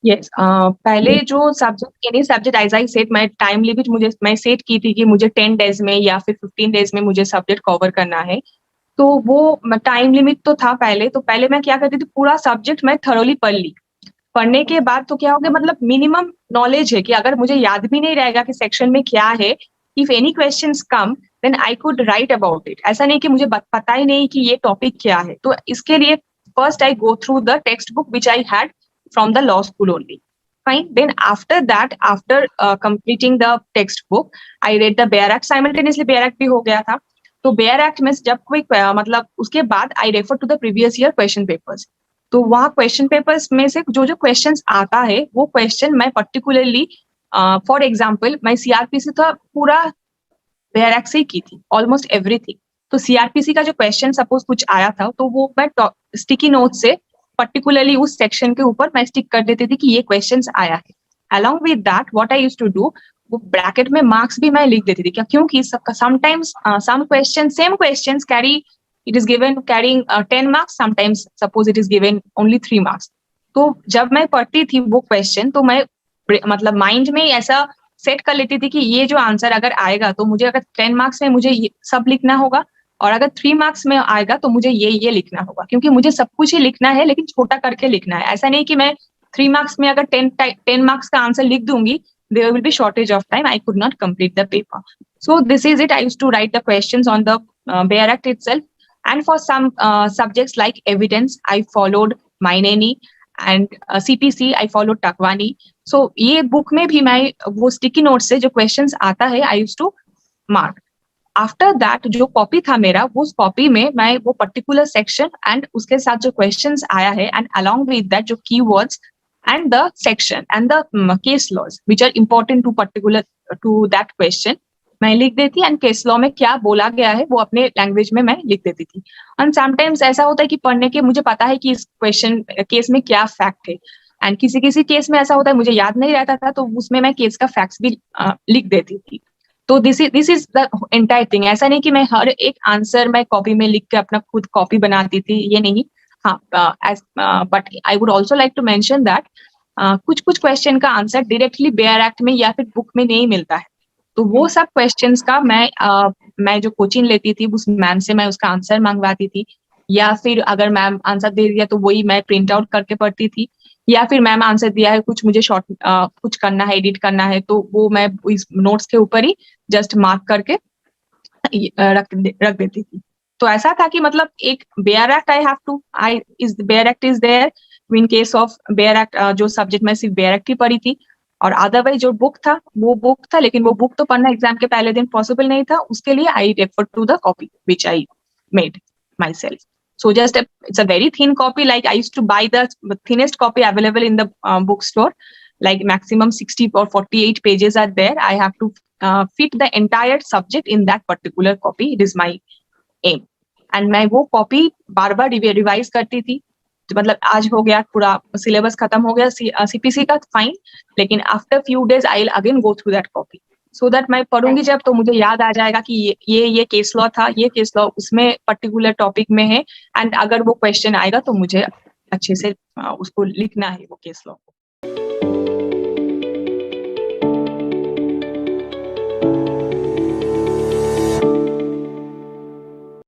Yes, पहले जो subject any subject as I said मैं टाइम लिमिट मैं सेट की थी कि मुझे 10 डेज़ में या फिर 15 डेज़ में मुझे सब्जेक्ट कवर करना है। तो वो म टाइम लिमिट तो था पहले, तो पहले मैं क्या करती थी पूरा सब्जेक्ट मैं थॉरोली पढ़ ली। पढ़ने के बाद तो क्या हो गया मतलब मिनिमम नॉलेज है कि अगर मुझे याद भी नहीं रहेगा कि सेक्शन में क्या है, if any questions come then I could write about it. ऐसा नहीं कि मुझे पता ही नहीं कि ये टॉपिक क्या है। तो इसके लिए first I go through the text book which I had from the law school only. Fine. Then after that, after completing the textbook, I read the Bayer Act. Simultaneously Bayer Act भी हो गया था। तो Bayer Act में जब कोई मतलब उसके बाद I refer to the previous year question papers. तो वहाँ क्वेश्चन पेपर्स में से जो जो क्वेश्चंस आता है वो क्वेश्चन मैं पर्टिकुलरली फॉर एग्जांपल मैं सीआरपीसी था पूरा बेयर एक्ट से ही की थी ऑलमोस्ट एवरीथिंग। तो सीआरपीसी का जो क्वेश्चन सपोज कुछ आया था तो वो मैं स्टिकी नोट से पर्टिकुलरली उस सेक्शन के ऊपर मैं स्टिक कर देती थी कि ये क्वेश्चंस आया है। Along with that what I used to do, वो ब्रैकेट में मार्क्स भी मैं लिख देती थी क्या, क्योंकि sometimes some question same questions carry it is given carrying 10 marks, sometimes suppose it is given only 3 marks। तो जब मैं पढ़ती थी वो क्वेश्चन तो मैं मतलब माइंड में ऐसा सेट कर लेती थी कि ये जो आंसर अगर आएगा तो मुझे अगर 10 मार्क्स में मुझे ये सब लिखना होगा और अगर 3 मार्क्स में आएगा तो मुझे ये लिखना होगा, क्योंकि मुझे सब कुछ ही लिखना है लेकिन छोटा करके लिखना है। ऐसा नहीं कि मैं 3 मार्क्स में अगर 10 मार्क्स का आंसर लिख दूंगी, there will be shortage of time, I could not complete the paper। So this is it, I used to write the questions on the Bayer Act itself। And for some subjects like evidence, I followed Maineni, and CPC I followed Takwani। So ये book में भी मैं वो sticky note से जो questions आता है I used to mark. After that जो कॉपी था मेरा, उस कॉपी में मैं वो पर्टिकुलर सेक्शन एंड उसके साथ जो क्वेश्चंस आया है एंड अलोंग विद दैट जो keywords and the section and the case laws which are important to particular to that question मैं लिख देती, एंड केस लॉ में क्या बोला गया है वो अपने लैंग्वेज में मैं लिख देती थी। एंड समटाइम्स ऐसा होता है कि पढ़ने के मुझे पता है कि इस क्वेश्चन केस में क्या फैक्ट है, एंड किसी किसी केस में ऐसा होता है मुझे याद नहीं रहता था तो उसमें मैं केस का फैक्ट्स भी लिख देती थी। तो this is the entire thing. ऐसा नहीं कि मैं हर एक आंसर मैं कॉपी में लिख के अपना खुद कॉपी बनाती थी, ये नहीं। हाँ, but I would also like to mention that कुछ कुछ क्वेश्चन का आंसर डायरेक्टली बेयर एक्ट में या फिर बुक में नहीं मिलता है। तो वो सब क्वेश्चंस का मैं जो कोचिंग लेती थी उस मैम से मैं उसका आंसर मंगवाती थी, या फिर अगर मैम आंसर दे दिया तो वही मैं प्रिंट आउट करके पढ़ती थी, या फिर मैम आंसर दिया है कुछ मुझे शॉर्ट कुछ करना है एडिट करना है तो वो मैं इस नोट्स के ऊपर ही जस्ट मार्क करके रख देती थी। तो ऐसा था कि मतलब एक bare act I have to I is bare act is there in case of bare act. जो सब्जेक्ट में सिर्फ बेयर एक्ट ही पढ़ी थी, और अदरवाइज जो बुक था वो बुक था, लेकिन वो बुक तो पढ़ना एग्जाम के पहले दिन पॉसिबल नहीं था, उसके लिए I refer to the copy which I made myself. So just it's a very thin copy. Like I used to buy the thinnest copy available in the bookstore. Like maximum 60 or 48 pages are there. I have to fit the entire subject in that particular copy. It is my aim. And मैं वो copy बार बार revise करती थी। तो मतलब आज हो गया पूरा सिलेबस खत्म हो गया सीपीसी का, फाइन, लेकिन after few days I will again go through that copy so that मैं पढ़ूंगी जब तो मुझे याद आ जाएगा कि ये केस लॉ था, ये केस लॉ उसमें पर्टिकुलर टॉपिक में है, एंड अगर वो क्वेश्चन आएगा तो मुझे अच्छे से उसको लिखना है वो केस लॉ को।